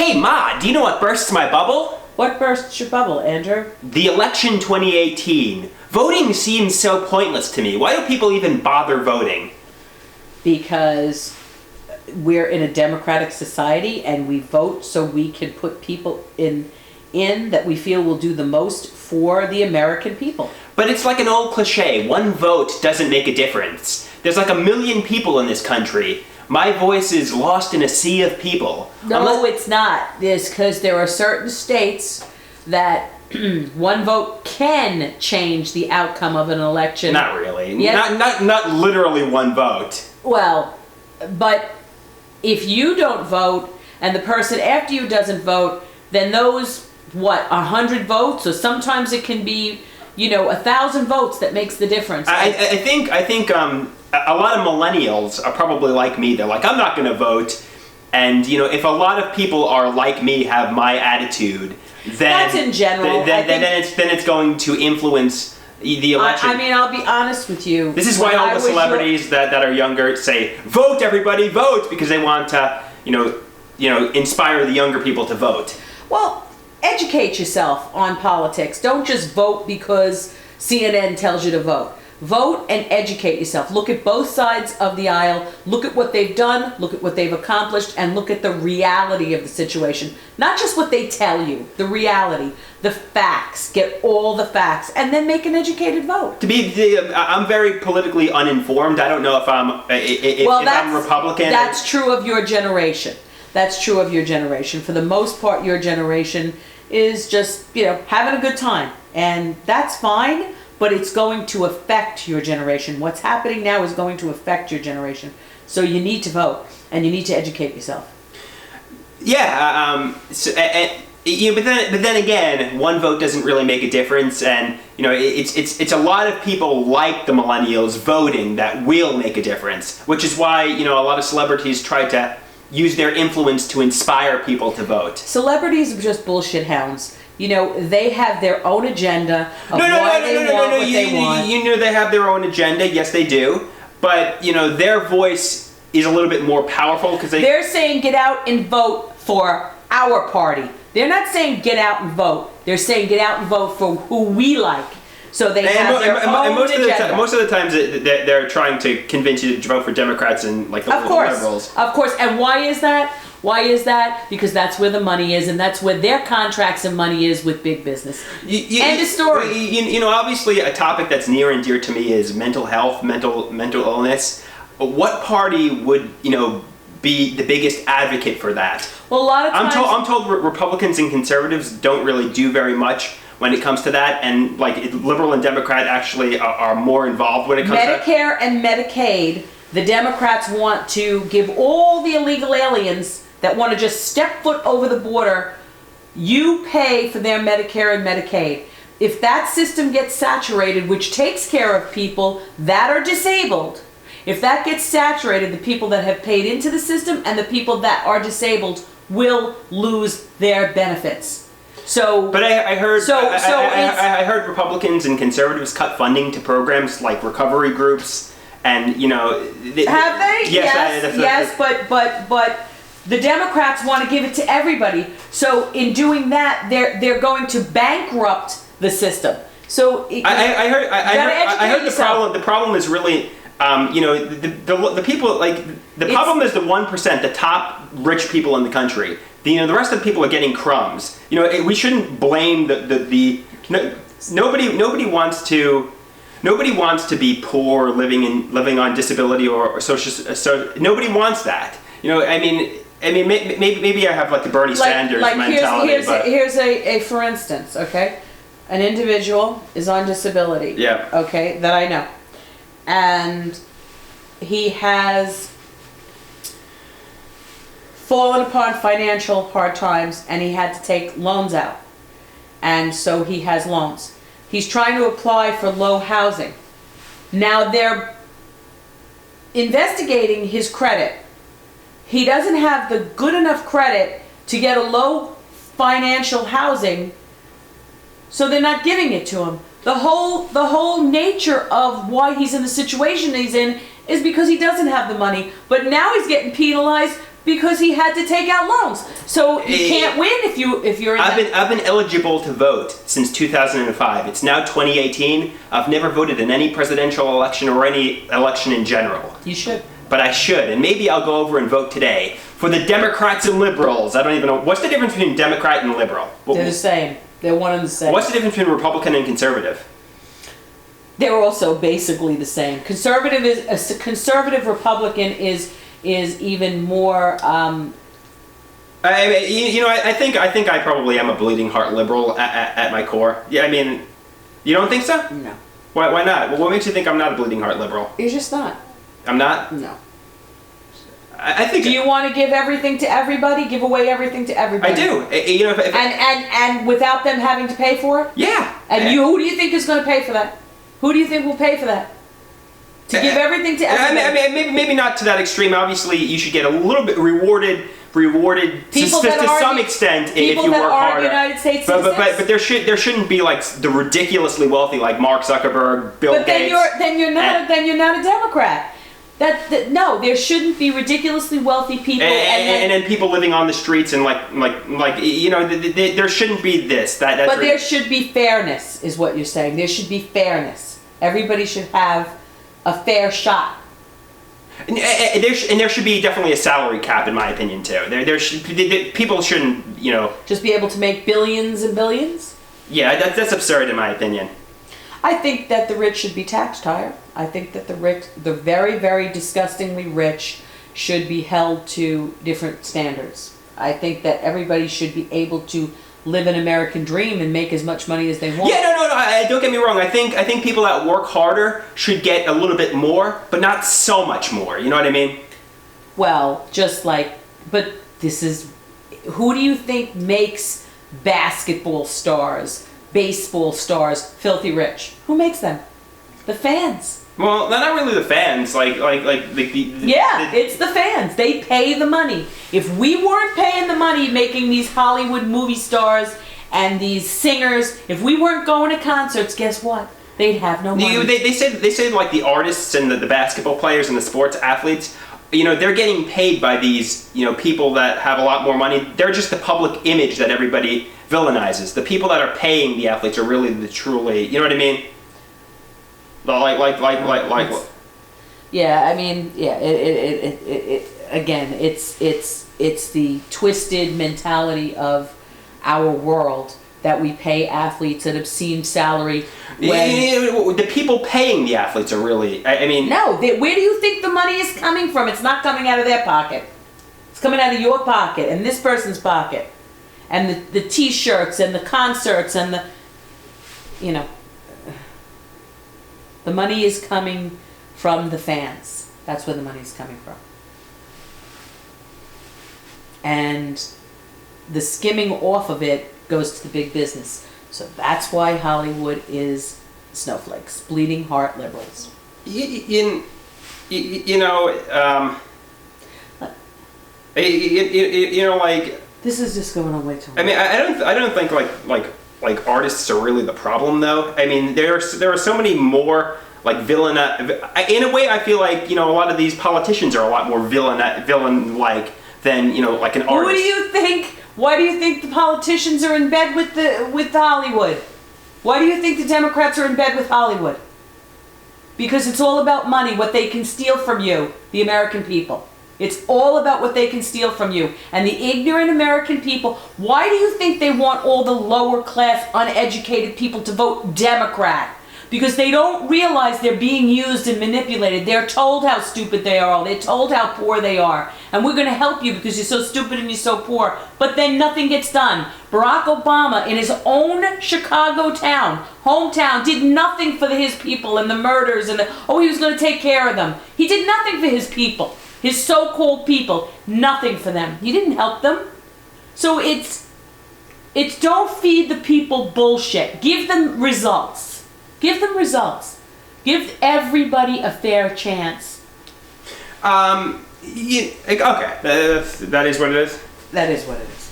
Hey Ma, do you know what bursts my bubble? What bursts your bubble, Andrew? The election 2018. Voting seems so pointless to me. Why do people even bother voting? Because we're in a democratic society and we vote so we can put people in that we feel will do the most for the American people. But it's like an old cliche. One vote doesn't make a difference. There's like 1 million people in this country. My voice is lost in a sea of people. No, it's not. It's because there are certain states that one vote can change the outcome of an election. Not really. Yes. Not literally one vote. Well, but if you don't vote and the person after you doesn't vote, then those, 100 votes, or sometimes it can be, 1,000 votes that makes the difference. I think a lot of millennials are probably like me. They're like, I'm not going to vote. And, if a lot of people are like me, have my attitude, then that's in general. Then it's going to influence the election. I mean, I'll be honest with you. This is why all the celebrities that are younger say, vote, everybody, vote, because they want to, inspire the younger people to vote. Well, educate yourself on politics. Don't just vote because CNN tells you to vote. Vote and educate yourself. Look at both sides of the aisle. Look at what they've done. Look at what they've accomplished, and look at the reality of the situation. Not just what they tell you, the reality, the facts. Get all the facts, and then make an educated vote. I'm very politically uninformed. I don't know if I'm Republican. That's true of your generation. That's true of your generation. For the most part, your generation is just, having a good time, and that's fine. But it's going to affect your generation. What's happening now is going to affect your generation. So you need to vote, and you need to educate yourself. Yeah, but then again, one vote doesn't really make a difference, and it's a lot of people like the millennials voting that will make a difference, which is why a lot of celebrities try to use their influence to inspire people to vote. Celebrities are just bullshit hounds. They have their own agenda of why they want what they want. They have their own agenda. Yes, they do. But, their voice is a little bit more powerful because they're saying get out and vote for our party. They're not saying get out and vote. They're saying get out and vote for who we like. So they have their own agenda. Most of the times they're trying to convince you to vote for Democrats and like the liberals. Of course. And why is that? Why is that? Because that's where the money is, and that's where their contracts and money is with big business. End of story. Obviously a topic that's near and dear to me is mental health, mental illness. What party would, be the biggest advocate for that? Well, a lot of times... I'm told Republicans and conservatives don't really do very much when it comes to that, and liberal and Democrat actually are more involved when it comes to that. Medicare and Medicaid, the Democrats want to give all the illegal aliens that want to just step foot over the border, you pay for their Medicare and Medicaid. If that system gets saturated, which takes care of people that are disabled, if that gets saturated, the people that have paid into the system and the people that are disabled will lose their benefits. But I heard Republicans and conservatives cut funding to programs like recovery groups, and have they? Yes, but the Democrats want to give it to everybody. So in doing that, they're going to bankrupt the system. So I heard the problem is really the people the problem is the 1%, the top rich people in the country. The rest of the people are getting crumbs. We shouldn't blame nobody wants to be poor, living on disability or social. So nobody wants that. Maybe I have the Bernie Sanders mentality. Here's a for instance, okay? An individual is on disability. Yeah. Okay, that I know. And he has fallen upon financial hard times, and he had to take loans out. And so he has loans. He's trying to apply for low housing. Now they're investigating his credit. He doesn't have the good enough credit to get a low financial housing, so they're not giving it to him. The whole nature of why he's in the situation he's in is because he doesn't have the money. But now he's getting penalized because he had to take out loans. So you can't win if you're in I've been eligible to vote since 2005. It's now 2018. I've never voted in any presidential election or any election in general. You should. But I should, and maybe I'll go over and vote today for the Democrats and liberals. I don't even know. What's the difference between Democrat and liberal? They're the same. They're one and the same. What's the difference between Republican and conservative? They're also basically the same. Conservative Republican is even more. I think I probably am a bleeding heart liberal at my core. Yeah, I mean, you don't think so? No. Why not? Well, what makes you think I'm not a bleeding heart liberal? You're just not. I'm not? No. I think. Do you want to give everything to everybody? Give away everything to everybody? I do. You know, and without them having to pay for it? Yeah. And who do you think is going to pay for that? Who do you think will pay for that? To give everything to everybody? I mean, maybe not to that extreme. Obviously, you should get a little bit rewarded to some extent if you work harder. United States citizens? But there shouldn't be like the ridiculously wealthy like Mark Zuckerberg, Bill Gates. But then you're not a Democrat. No, there shouldn't be ridiculously wealthy people and then people living on the streets and there shouldn't be this. But there should be fairness, is what you're saying. There should be fairness. Everybody should have a fair shot. And there should be definitely a salary cap, in my opinion, too. People shouldn't, just be able to make billions and billions. Yeah, that's absurd, in my opinion. I think that the rich should be taxed higher. I think that the very, very disgustingly rich, should be held to different standards. I think that everybody should be able to live an American dream and make as much money as they want. Yeah, no. Don't get me wrong. I think people that work harder should get a little bit more, but not so much more. You know what I mean? Well, but this is, who do you think makes basketball stars, baseball stars filthy rich? Who makes them? The fans. Well, not really the fans. It's the fans. They pay the money. If we weren't paying the money making these Hollywood movie stars and these singers, if we weren't going to concerts, guess what? They'd have no money. They said like the artists and the basketball players and the sports athletes, they're getting paid by these, people that have a lot more money. They're just the public image that everybody villainizes. The people that are paying the athletes are really the truly, you know what I mean? Yeah, I mean, yeah. Again, it's the twisted mentality of our world that we pay athletes an obscene salary. The people paying the athletes are really. No. Where do you think the money is coming from? It's not coming out of their pocket. It's coming out of your pocket and this person's pocket, and the T-shirts and the concerts and the. The money is coming from the fans. That's where the money is coming from. And the skimming off of it goes to the big business. So that's why Hollywood is snowflakes, bleeding heart liberals. This is just going on way too long. I mean, I don't think like artists are really the problem, though. I mean, there are so many more like villain. In a way, I feel like a lot of these politicians are a lot more villain-like than like an artist. Who do you think? Why do you think the politicians are in bed with Hollywood? Why do you think the Democrats are in bed with Hollywood? Because it's all about money, what they can steal from you, the American people. It's all about what they can steal from you. And the ignorant American people, why do you think they want all the lower class, uneducated people to vote Democrat? Because they don't realize they're being used and manipulated. They're told how stupid they are. They're told how poor they are. And we're going to help you because you're so stupid and you're so poor. But then nothing gets done. Barack Obama, in his own Chicago hometown, did nothing for his people and the murders and he was going to take care of them. He did nothing for his people. His so-called people, nothing for them. He didn't help them. So it's don't feed the people bullshit. Give them results. Give them results. Give everybody a fair chance. Okay. That is what it is? That is what it is.